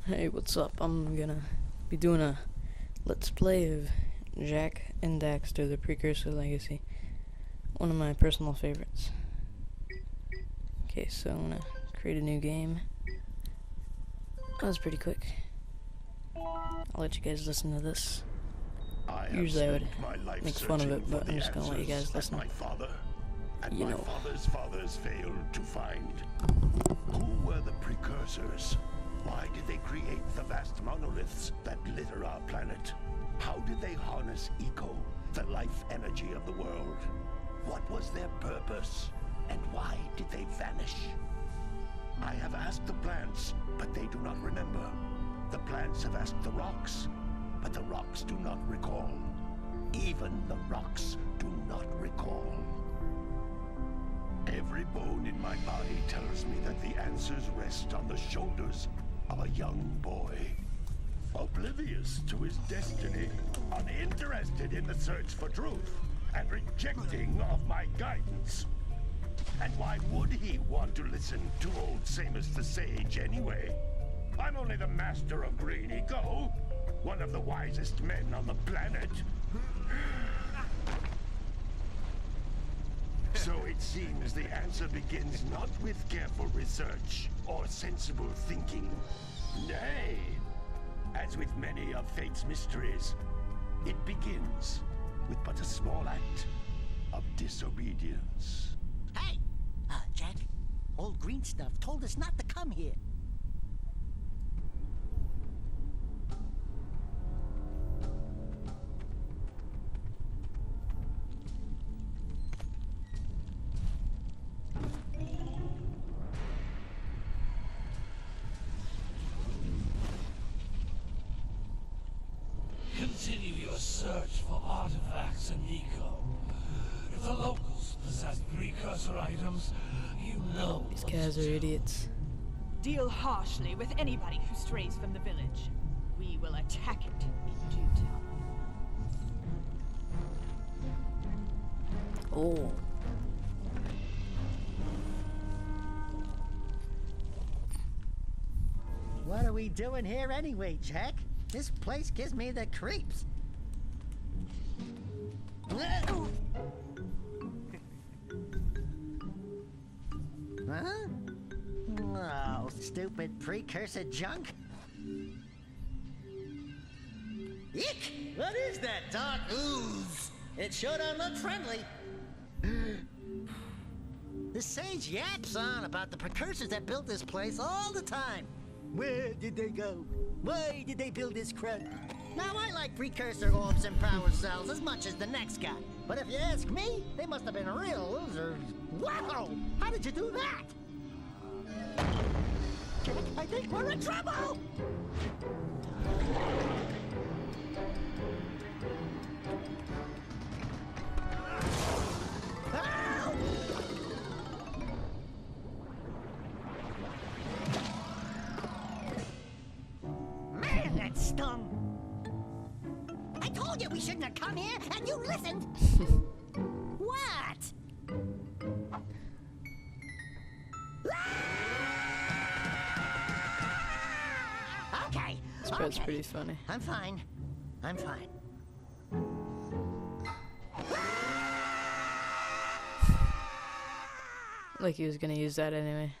Hey, what's up? I'm gonna be doing a let's play of Jak and Daxter, the Precursor Legacy. One of my personal favorites. Okay, so I'm gonna create a new game. That was pretty quick. I'll let you guys listen to this. Usually I would make fun of it, but I'm just gonna let you guys listen. My father and You my know. father's fathers failed to find. Who were the precursors? Why did they create the vast monoliths that litter our planet? How did they harness eco, the life energy of the world? What was their purpose? And why did they vanish? I have asked the plants, but they do not remember. The plants have asked the rocks, but the rocks do not recall. Even the rocks do not recall. Every bone in my body tells me that the answers rest on the shoulders of a young boy. Oblivious to his destiny, uninterested in the search for truth, and rejecting of my guidance. And why would he want to listen to old Samus the Sage anyway? I'm only the master of green eco, one of the wisest men on the planet. So it seems the answer begins not with careful research or sensible thinking. Nay, as with many of fate's mysteries, it begins with but a small act of disobedience. Hey! Jak, old green stuff told us not to come here. Continue your search for artifacts and eco. If the locals possess precursor items, you know These what guys to are do. idiots. Deal harshly with anybody who strays from the village. We will attack it in due time. Oh. What are we doing here anyway, Jak? This place gives me the creeps. Huh? Oh, stupid precursor junk. Eek! What is that dark ooze? It sure don't look friendly. The sage yaps on about the precursors that built this place all the time. Where did they go? Why did they build this crap? Now, I like precursor orbs and power cells as much as the next guy. But if you ask me, they must have been real losers. Wow! How did you do that? Jak, I think we're in trouble! Ow! Man, that stung! I told you we shouldn't have come here, and you listened! What? Okay, This part's okay. pretty funny. I'm fine. I'm fine. Like he was gonna use that anyway.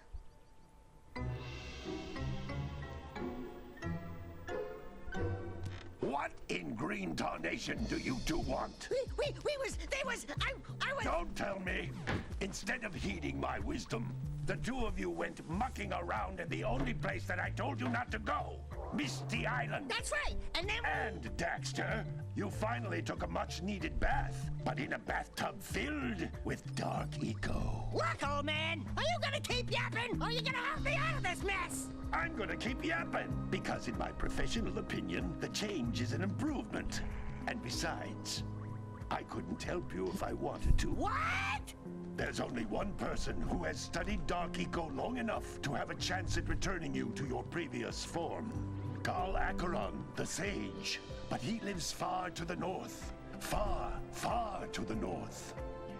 What in green tarnation do you two want? They was, I was... Don't tell me! Instead of heeding my wisdom, the two of you went mucking around in the only place that I told you not to go, Misty Island. That's right, and then... And, Daxter, you finally took a much-needed bath, but in a bathtub filled with dark eco. Look, old man, are you gonna keep yapping, or are you gonna help me out of this mess? I'm gonna keep yapping, because in my professional opinion, the change is an improvement. And besides, I couldn't help you if I wanted to. What? There's only one person who has studied Dark Eco long enough to have a chance at returning you to your previous form. Carl Acheron, the Sage. But he lives far to the north. Far, far to the north.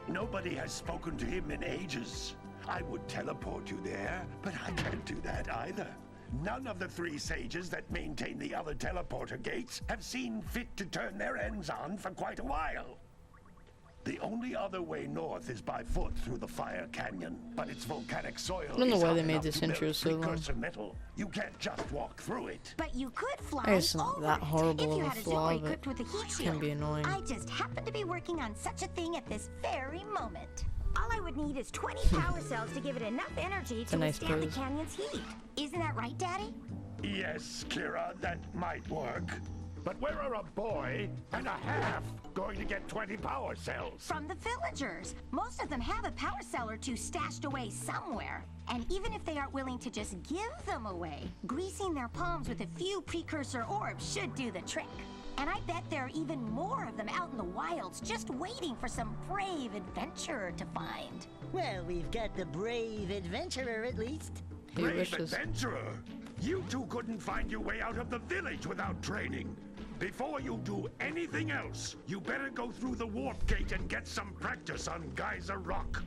Nobody has spoken to him in ages. I would teleport you there, but I can't do that either. None of the 3 sages that maintain the other teleporter gates have seen fit to turn their ends on for quite a while. The only other way north is by foot through the Fire Canyon, but its volcanic soil I don't know is why hard they made enough this to intro melt so long. precursor metal. You can't just walk through it. But you could fly It's not over that it horrible if of you a had a flaw, zipper but equipped with a heat it shield. can be annoying. I just happen to be working on such a thing at this very moment. All I would need is 20 power cells to give it enough energy to nice withstand the pose. canyon's heat. Isn't that right, Daddy? Yes, Kira, that might work. But where are a boy and a half going to get 20 power cells? From the villagers. Most of them have a power cell or 2 stashed away somewhere. And even if they aren't willing to just give them away, greasing their palms with a few precursor orbs should do the trick. And I bet there are even more of them out in the wilds just waiting for some brave adventurer to find. Well, we've got the brave adventurer at least. He Brave wishes. adventurer! You two couldn't find your way out of the village without training. Before you do anything else, you better go through the warp gate and get some practice on Geyser Rock.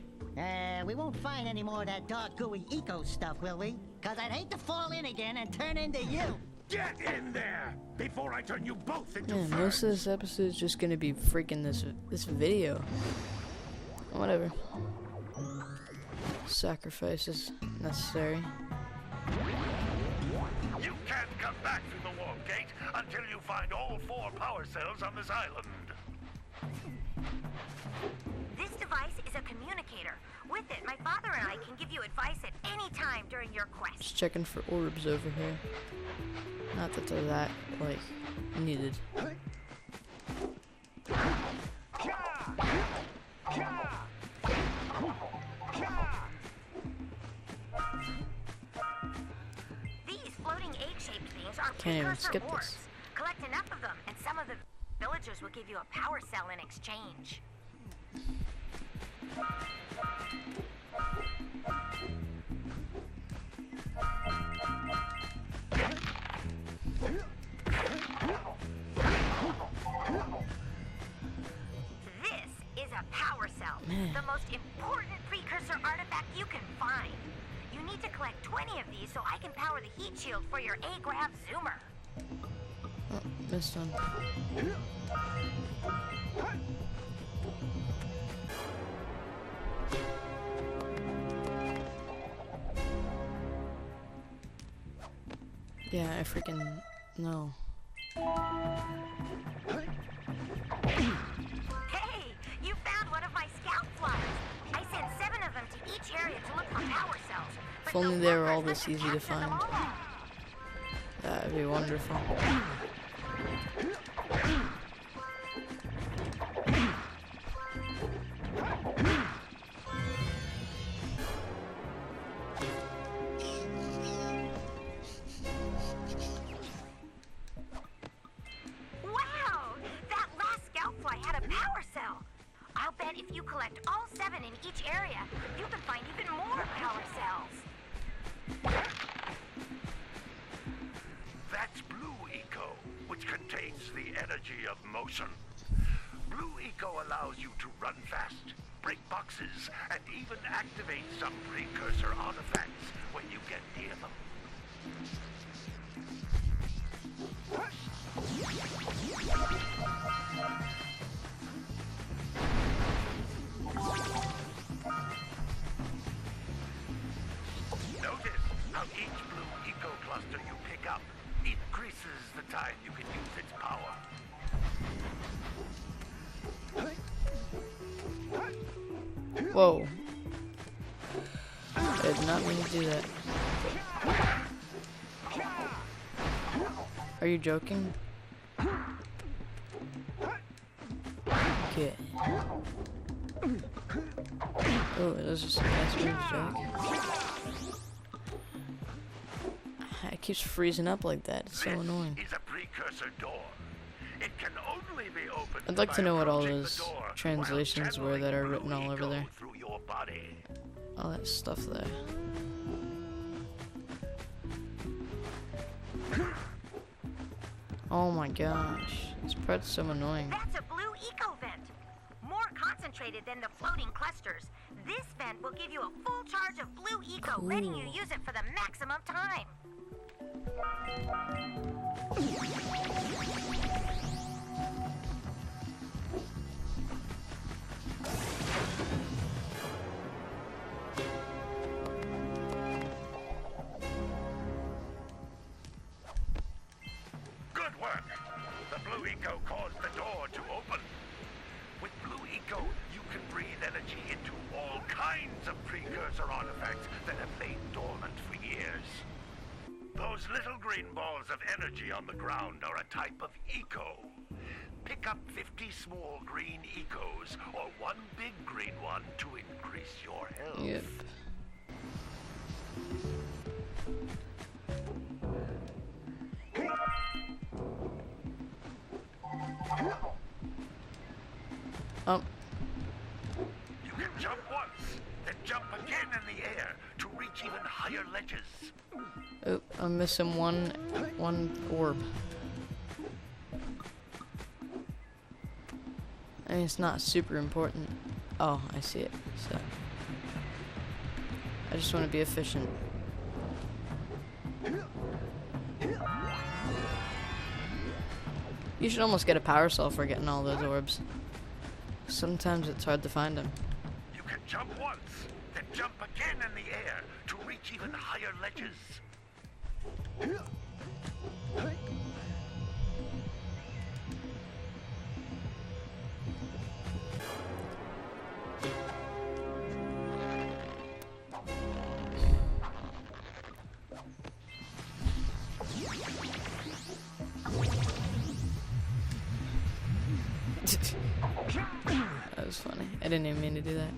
We won't find any more of that dark gooey eco stuff, will we? Cause I'd hate to fall in again and turn into you. Get in there before I turn you both into Yeah, most of this episode is just gonna be freaking this video. Whatever. Sacrifice is necessary. You can't come back through the warp gate until you find all 4 power cells on this island. This device is a communicator. With it, my father and I can give you advice at any time during your quest. Just checking for orbs over here. Not that they're that, like, needed. These floating egg-shaped things are Can't even precursor skip orbs. this. Collect enough of them, and some of the villagers will give you a power cell in exchange. This is a power cell, the most important precursor artifact you can find. You need to collect 20 of these so I can power the heat shield for your A-Grav zoomer. Oh, missed one. Yeah, I freaking know. Hey, you found one of my scout flies. I sent 7 of them to each area to look for power cells. If but only the they were workers all must this have easy to captured them find. all. That'd be wonderful. Wow! That last scout fly had a power cell. I'll bet if you collect all 7 in each area, you can find even more power cells. That's Blue Eco, which contains the energy of motion. Blue Eco allows you to run fast, break boxes, and even activate some precursor artifacts when you get near them. Notice how each Blue Eco cluster you pick up increases the time you can use its power. Whoa. I did not mean to do that. Are you joking? Okay. Oh, this is a nice move, Jack. It keeps freezing up like that. It's so annoying. This is a precursor door. It can only be opened I'd like to by know what all approaching the those door translations while were that are channeling written all Blue over Eco there. through your body. All that stuff there. Oh my gosh. This part's so annoying. That's a blue eco vent. More concentrated than the floating clusters. This vent will give you a full charge of blue eco, letting you use it for the maximum time. Good work. The blue eco caused the door to open. With blue eco, you can breathe energy into all kinds of precursor artifacts that have lain dormant for years. Those little green balls of energy on the ground are a type of eco. Pick up 50 small green ecos or one big green one to increase your health. Yep. Oh, You can jump once, then jump again in the air to reach even higher ledges. oh, I'm missing one orb. I mean, it's not super important. Oh, I see it. So I just want to be efficient. You should almost get a power cell for getting all those orbs. Sometimes it's hard to find them. You can jump once, then jump again in the air to reach even higher ledges. That was funny. I didn't even mean to do that.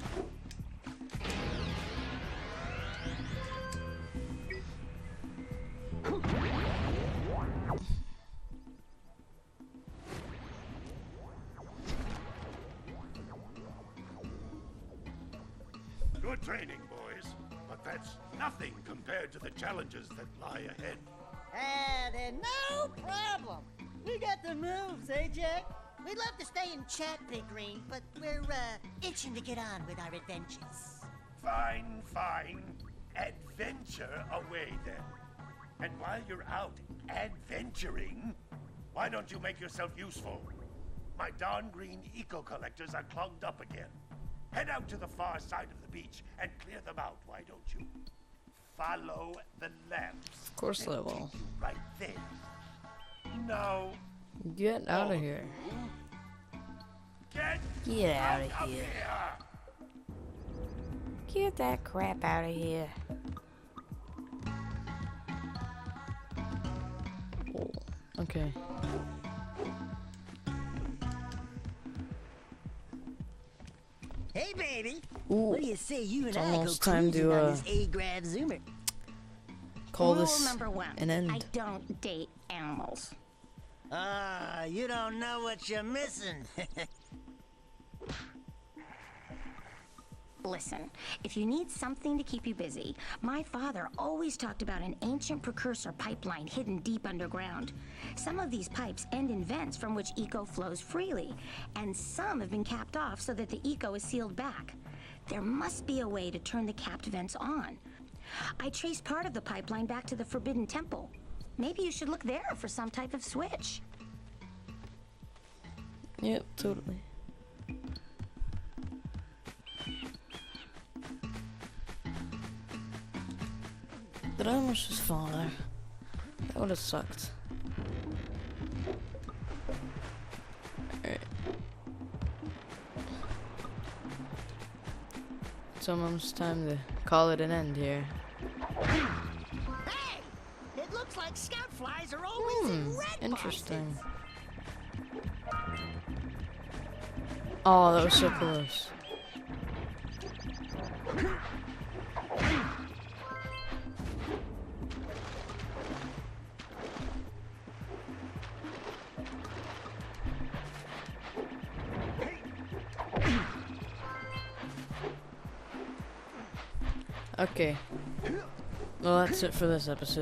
Good training, boys. But that's nothing compared to the challenges that lie ahead. Then no problem. We got the moves, eh, Jack? We'd love to stay and chat, Big Green, but we're, itching to get on with our adventures. Fine, fine. Adventure away, then. And while you're out adventuring, why don't you make yourself useful? My darn green eco-collectors are clogged up again. Head out to the far side of the beach and clear them out, why don't you? Follow the lamps. Of course I They'll will. take you right there. No. Get out of here. Get out of of here. here. Get that crap out of here. Oh, okay. Hey, baby. Ooh, What do you say you and it's I go almost time cruising to, on this A-Grav Zoomer? call Rule this number 1. an end. I don't date animals. Ah, you don't know what you're missing. Listen, if you need something to keep you busy, my father always talked about an ancient precursor pipeline hidden deep underground. Some of these pipes end in vents from which eco flows freely, and some have been capped off so that the eco is sealed back. There must be a way to turn the capped vents on. I traced part of the pipeline back to the Forbidden Temple. Maybe you should look there for some type of switch. Yep, totally. Did I almost just fall there? That would have sucked. Alright. It's almost time to call it an end here. Hey! It looks like scout flies are always in red Interesting. boxes. Oh, that was so close. Okay. Well, that's it for this episode.